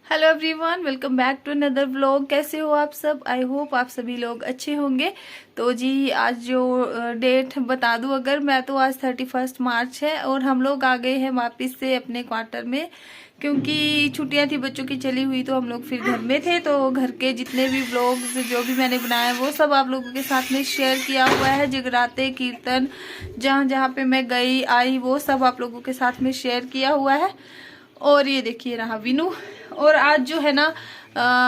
Hello everyone, welcome back to another vlog. कैसे हो आप सब? आई होप आप सभी लोग अच्छे होंगे। तो जी आज जो डेट बता दूं, अगर मैं तो आज 31 मार्च है और हम लोग आ गए हैं वापस से अपने क्वार्टर में, क्योंकि छुट्टियां थी बच्चों की चली हुई, तो हम लोग फिर घर में थे। तो घर के जितने भी व्लॉग्स जो भी मैंने बनाए वो सब आप लोगों के साथ में शेयर किया हुआ है। जगराते कीर्तन जहाँ जहाँ पे मैं गई आई वो सब आप लोगों के साथ में शेयर किया हुआ है। और ये देखिए रहा विनू। और आज जो है ना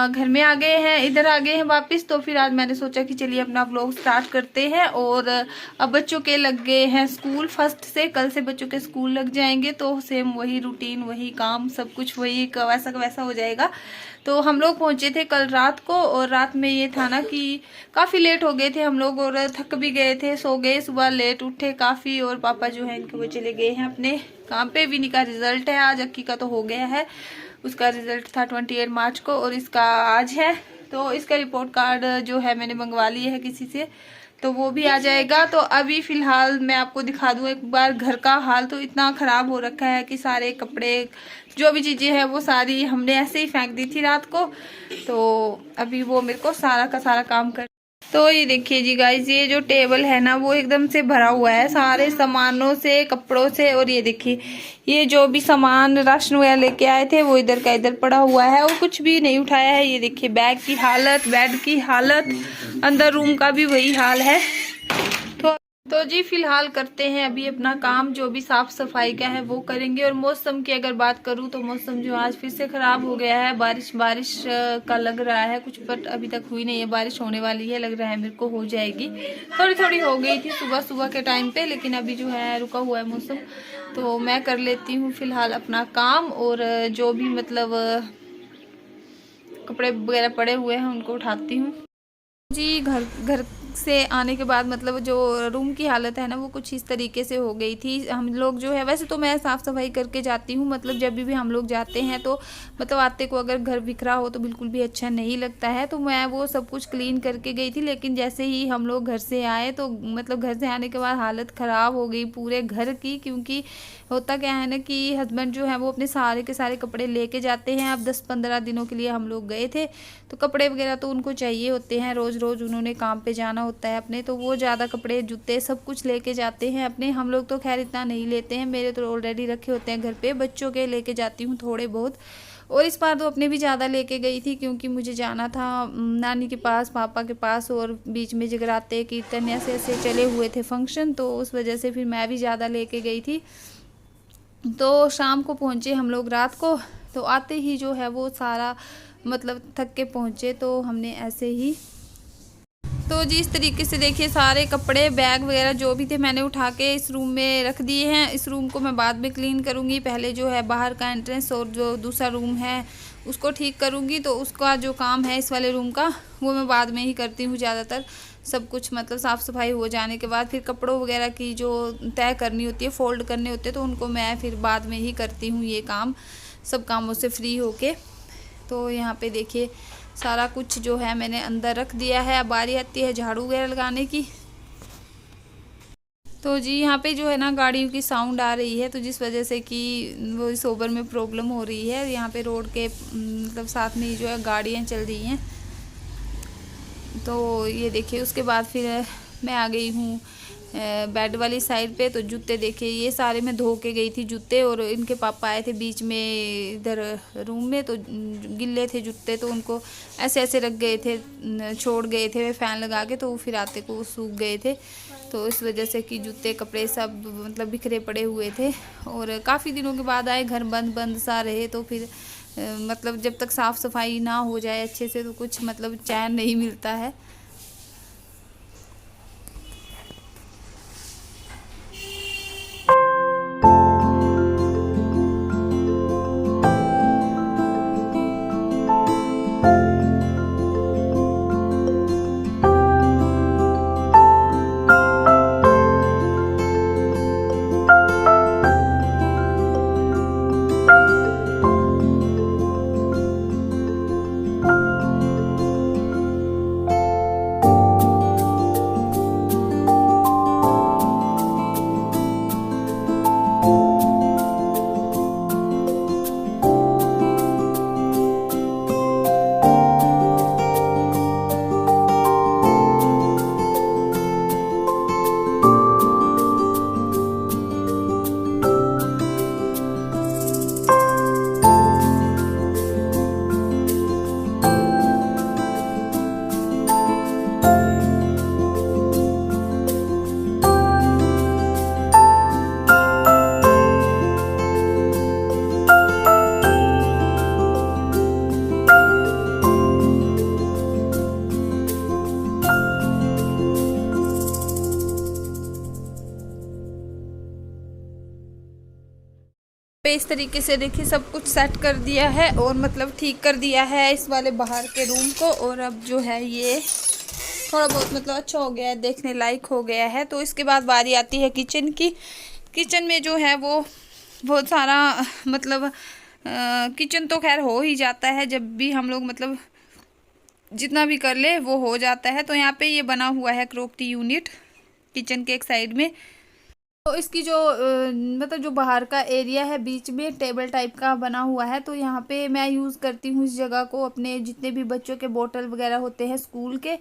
घर में आ गए हैं, इधर आ गए हैं वापस। तो फिर आज मैंने सोचा कि चलिए अपना व्लॉग स्टार्ट करते हैं। और अब बच्चों के लग गए हैं स्कूल, फर्स्ट से कल से बच्चों के स्कूल लग जाएंगे। तो सेम वही रूटीन, वही काम, सब कुछ वही वैसा वैसा हो जाएगा। तो हम लोग पहुंचे थे कल रात को, और रात में ये था ना कि काफ़ी लेट हो गए थे हम लोग और थक भी गए थे, सो गए। सुबह लेट उठे काफ़ी, और पापा जो है इनके वो चले गए हैं अपने काम पे। विनी का रिजल्ट है आज, अक्की का तो हो गया है, उसका रिजल्ट था 28 मार्च को और इसका आज है। तो इसका रिपोर्ट कार्ड जो है मैंने मंगवा लिया है किसी से, तो वो भी आ जाएगा। तो अभी फिलहाल मैं आपको दिखा दूं एक बार घर का हाल। तो इतना खराब हो रखा है कि सारे कपड़े जो भी चीजें हैं वो सारी हमने ऐसे ही फेंक दी थी रात को। तो अभी वो मेरे को सारा का सारा काम कर। तो ये देखिए जी गाइस, ये जो टेबल है ना वो एकदम से भरा हुआ है सारे सामानों से, कपड़ों से। और ये देखिए ये जो भी सामान राशन वगैरह लेके आए थे वो इधर का इधर पड़ा हुआ है और कुछ भी नहीं उठाया है। ये देखिए बैग की हालत, बेड की हालत, अंदर रूम का भी वही हाल है। तो जी फिलहाल करते हैं अभी अपना काम, जो भी साफ सफाई का है वो करेंगे। और मौसम की अगर बात करूं तो मौसम जो आज फिर से खराब हो गया है, बारिश बारिश का लग रहा है कुछ, बट अभी तक हुई नहीं है। बारिश होने वाली है, लग रहा है मेरे को हो जाएगी। थोड़ी थोड़ी हो गई थी सुबह सुबह के टाइम पे, लेकिन अभी जो है रुका हुआ है मौसम। तो मैं कर लेती हूँ फिलहाल अपना काम, और जो भी मतलब कपड़े वगैरह पड़े हुए हैं उनको उठाती हूँ। जी घर घर से आने के बाद मतलब जो रूम की हालत है ना वो कुछ इस तरीके से हो गई थी। हम लोग जो है, वैसे तो मैं साफ़ सफाई करके जाती हूँ, मतलब जब भी हम लोग जाते हैं तो मतलब आते को अगर घर बिखरा हो तो बिल्कुल भी अच्छा नहीं लगता है। तो मैं वो सब कुछ क्लीन करके गई थी, लेकिन जैसे ही हम लोग घर से आए तो मतलब घर से आने के बाद हालत ख़राब हो गई पूरे घर की। क्योंकि होता क्या है ना कि हस्बैंड जो है वो अपने सारे के सारे कपड़े लेके जाते हैं। अब 10-15 दिनों के लिए हम लोग गए थे, तो कपड़े वगैरह तो उनको चाहिए होते हैं, रोज़ रोज़ उन्होंने काम पे जाना होता है अपने। तो वो ज़्यादा कपड़े जूते सब कुछ लेके जाते हैं अपने। हम लोग तो खैर इतना नहीं लेते हैं, मेरे तो ऑलरेडी रखे होते हैं घर पे। बच्चों के लेके जाती हूँ थोड़े बहुत, और इस बार तो अपने भी ज़्यादा लेके गई थी क्योंकि मुझे जाना था नानी के पास, पापा के पास, और बीच में जगराते कीर्तन ऐसे ऐसे चले हुए थे फंक्शन, तो उस वजह से फिर मैं भी ज़्यादा लेके गई थी। तो शाम को पहुँचे हम लोग रात को, तो आते ही जो है वो सारा मतलब थक के पहुँचे। तो हमने ऐसे ही, तो जी इस तरीके से देखिए सारे कपड़े बैग वगैरह जो भी थे मैंने उठा के इस रूम में रख दिए हैं। इस रूम को मैं बाद में क्लीन करूँगी, पहले जो है बाहर का एंट्रेंस और जो दूसरा रूम है उसको ठीक करूँगी। तो उसका जो काम है इस वाले रूम का वो मैं बाद में ही करती हूँ ज़्यादातर। सब कुछ मतलब साफ़ सफाई हो जाने के बाद फिर कपड़ों वगैरह की जो तय करनी होती है, फ़ोल्ड करने होते हैं, तो उनको मैं फिर बाद में ही करती हूँ ये काम, सब कामों से फ्री होके। तो यहाँ पे देखिए सारा कुछ जो है मैंने अंदर रख दिया है। अब बारी आती है झाड़ू वगैरह लगाने की। तो जी यहाँ पे जो है ना गाड़ियों की साउंड आ रही है, तो जिस वजह से कि वो इस ओवर में प्रॉब्लम हो रही है। यहाँ पे रोड के मतलब साथ में ही जो है गाड़ियाँ चल रही हैं। तो ये देखिए उसके बाद फिर मैं आ गई हूँ बेड वाली साइड पे। तो जूते देखिए ये सारे मैं धो के गई थी जूते, और इनके पापा आए थे बीच में इधर रूम में, तो गिल्ले थे जूते, तो उनको ऐसे ऐसे रख गए थे, छोड़ गए थे वे फ़ैन लगा के, तो वो फिर आते को सूख गए थे। तो इस वजह से कि जूते कपड़े सब मतलब बिखरे पड़े हुए थे। और काफ़ी दिनों के बाद आए, घर बंद बंद सा रहे, तो फिर मतलब जब तक साफ़ सफाई ना हो जाए अच्छे से तो कुछ मतलब चैन नहीं मिलता है। पे इस तरीके से देखिए सब कुछ सेट कर दिया है और मतलब ठीक कर दिया है इस वाले बाहर के रूम को। और अब जो है ये थोड़ा बहुत मतलब अच्छा हो गया है, देखने लायक हो गया है। तो इसके बाद बारी आती है किचन की। किचन में जो है वो बहुत सारा मतलब किचन तो खैर हो ही जाता है, जब भी हम लोग मतलब जितना भी कर ले वो हो जाता है। तो यहाँ पे ये बना हुआ है क्रोकरी यूनिट किचन के एक साइड में। तो इसकी जो मतलब जो बाहर का एरिया है बीच में टेबल टाइप का बना हुआ है, तो यहाँ पे मैं यूज़ करती हूँ इस जगह को अपने जितने भी बच्चों के बोतल वगैरह होते हैं स्कूल के,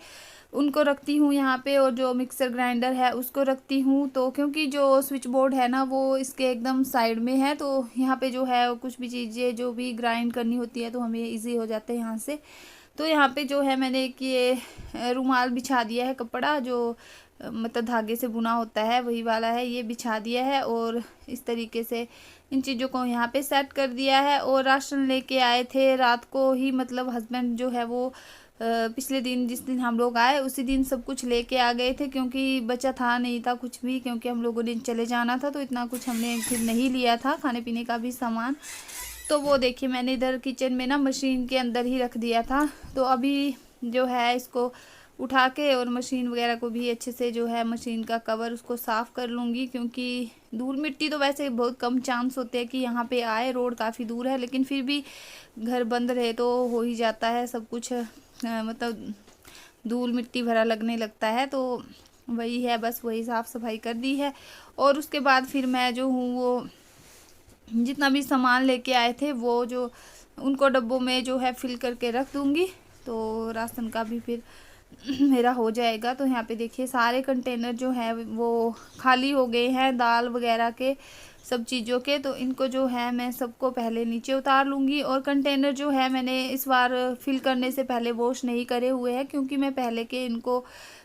उनको रखती हूँ यहाँ पे। और जो मिक्सर ग्राइंडर है उसको रखती हूँ। तो क्योंकि जो स्विच बोर्ड है ना वो इसके एकदम साइड में है, तो यहाँ पे जो है कुछ भी चीज़ें जो भी ग्राइंड करनी होती है तो हमें ईजी हो जाता है यहाँ से। तो यहाँ पे जो है मैंने एक ये रुमाल बिछा दिया है, कपड़ा जो मतलब धागे से बुना होता है वही वाला है, ये बिछा दिया है। और इस तरीके से इन चीज़ों को यहाँ पे सेट कर दिया है। और राशन लेके आए थे रात को ही, मतलब हस्बैंड जो है वो पिछले दिन जिस दिन हम लोग आए उसी दिन सब कुछ लेके आ गए थे, क्योंकि बचा था नहीं था कुछ भी, क्योंकि हम लोगों ने चले जाना था तो इतना कुछ हमने फिर नहीं लिया था खाने पीने का भी सामान। तो वो देखिए मैंने इधर किचन में ना मशीन के अंदर ही रख दिया था। तो अभी जो है इसको उठा के और मशीन वगैरह को भी अच्छे से जो है मशीन का कवर उसको साफ़ कर लूँगी, क्योंकि धूल मिट्टी तो वैसे बहुत कम चांस होते हैं कि यहाँ पे आए, रोड काफ़ी दूर है, लेकिन फिर भी घर बंद रहे तो हो ही जाता है सब कुछ मतलब धूल मिट्टी भरा लगने लगता है। तो वही है, बस वही साफ़ सफाई कर दी है। और उसके बाद फिर मैं जो हूँ वो जितना भी सामान लेके आए थे वो जो उनको डब्बों में जो है फिल करके रख दूँगी, तो राशन का भी फिर मेरा हो जाएगा। तो यहाँ पे देखिए सारे कंटेनर जो है वो खाली हो गए हैं दाल वगैरह के, सब चीज़ों के। तो इनको जो है मैं सबको पहले नीचे उतार लूँगी। और कंटेनर जो है मैंने इस बार फिल करने से पहले वॉश नहीं करे हुए हैं, क्योंकि मैं पहले के इनको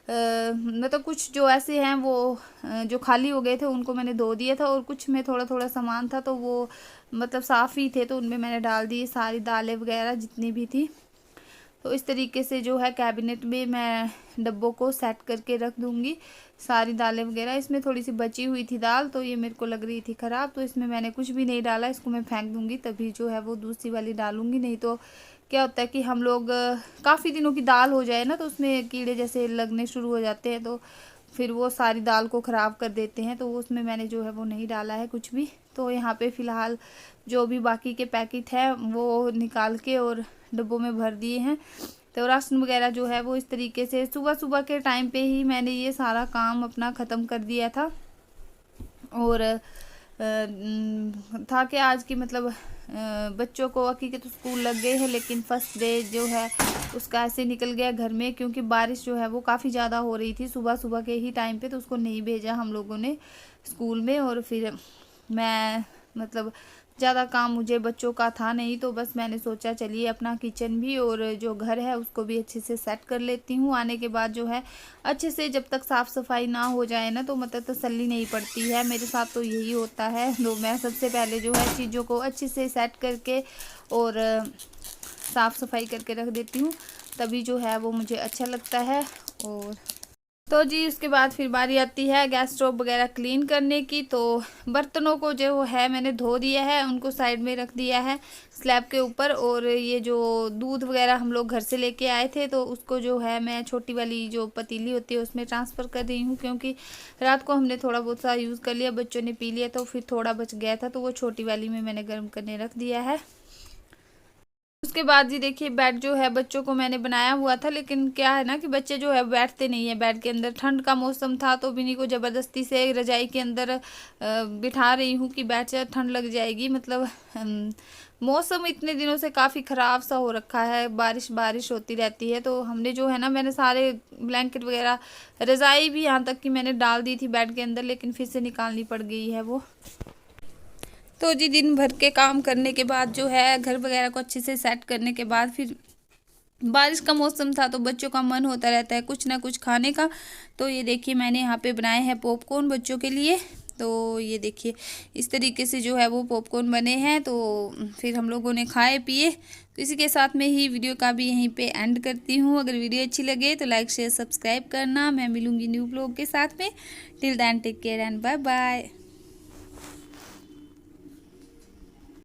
मतलब कुछ जो ऐसे हैं वो जो खाली हो गए थे उनको मैंने धो दिया था, और कुछ में थोड़ा थोड़ा सामान था तो वो मतलब साफ़ ही थे, तो उनमें मैंने डाल दी सारी दालें वगैरह जितनी भी थी। तो इस तरीके से जो है कैबिनेट में मैं डब्बों को सेट करके रख दूँगी सारी दालें वगैरह। इसमें थोड़ी सी बची हुई थी दाल, तो ये मेरे को लग रही थी ख़राब, तो इसमें मैंने कुछ भी नहीं डाला, इसको मैं फेंक दूँगी तभी जो है वो दूसरी वाली डालूँगी। नहीं तो क्या होता है कि हम लोग काफ़ी दिनों की दाल हो जाए ना तो उसमें कीड़े जैसे लगने शुरू हो जाते हैं, तो फिर वो सारी दाल को ख़राब कर देते हैं। तो उसमें मैंने जो है वो नहीं डाला है कुछ भी। तो यहाँ पे फ़िलहाल जो भी बाकी के पैकेट है वो निकाल के और डब्बों में भर दिए हैं। तो राशन वगैरह जो है वो इस तरीके से सुबह सुबह के टाइम पे ही मैंने ये सारा काम अपना ख़त्म कर दिया था। और था कि आज की मतलब बच्चों को अकी के तो स्कूल लग गए हैं, लेकिन फर्स्ट डे जो है उसका ऐसे निकल गया घर में, क्योंकि बारिश जो है वो काफ़ी ज़्यादा हो रही थी सुबह सुबह के ही टाइम पे, तो उसको नहीं भेजा हम लोगों ने स्कूल में। और फिर मैं मतलब ज़्यादा काम मुझे बच्चों का था नहीं, तो बस मैंने सोचा चलिए अपना किचन भी और जो घर है उसको भी अच्छे से सेट कर लेती हूँ। आने के बाद जो है अच्छे से जब तक साफ़ सफाई ना हो जाए ना तो मतलब तसल्ली नहीं पड़ती है, मेरे साथ तो यही होता है। तो मैं सबसे पहले जो है चीज़ों को अच्छे से सेट करके और साफ़ सफाई करके रख देती हूँ, तभी जो है वो मुझे अच्छा लगता है। और तो जी उसके बाद फिर बारी आती है गैस स्टोव वगैरह क्लीन करने की। तो बर्तनों को जो है मैंने धो दिया है, उनको साइड में रख दिया है स्लैब के ऊपर। और ये जो दूध वगैरह हम लोग घर से लेके आए थे तो उसको जो है मैं छोटी वाली जो पतीली होती है उसमें ट्रांसफ़र कर रही हूँ, क्योंकि रात को हमने थोड़ा बहुत सा यूज़ कर लिया, बच्चों ने पी लिया, तो फिर थोड़ा बच गया था, तो वो छोटी वाली में मैंने गर्म करने रख दिया है। उसके बाद जी देखिए बेड जो है बच्चों को मैंने बनाया हुआ था, लेकिन क्या है ना कि बच्चे जो है बैठते नहीं है बेड के अंदर। ठंड का मौसम था तो बिन्नी को ज़बरदस्ती से रजाई के अंदर बिठा रही हूँ कि बैठ जाए, ठंड लग जाएगी। मतलब मौसम इतने दिनों से काफ़ी ख़राब सा हो रखा है, बारिश बारिश होती रहती है। तो हमने जो है ना मैंने सारे ब्लैंकेट वगैरह रज़ाई भी यहाँ तक कि मैंने डाल दी थी बेड के अंदर, लेकिन फिर से निकालनी पड़ गई है वो। तो जी दिन भर के काम करने के बाद जो है घर वगैरह को अच्छे से सेट करने के बाद फिर बारिश का मौसम था तो बच्चों का मन होता रहता है कुछ ना कुछ खाने का। तो ये देखिए मैंने यहाँ पे बनाए हैं पॉपकॉर्न बच्चों के लिए। तो ये देखिए इस तरीके से जो है वो पॉपकॉर्न बने हैं। तो फिर हम लोगों ने खाए पिए। तो इसी के साथ में ही वीडियो का भी यहीं पे एंड करती हूँ। अगर वीडियो अच्छी लगे तो लाइक शेयर सब्सक्राइब करना। मैं मिलूँगी न्यू ब्लॉग के साथ में। Till then take care and bye bye.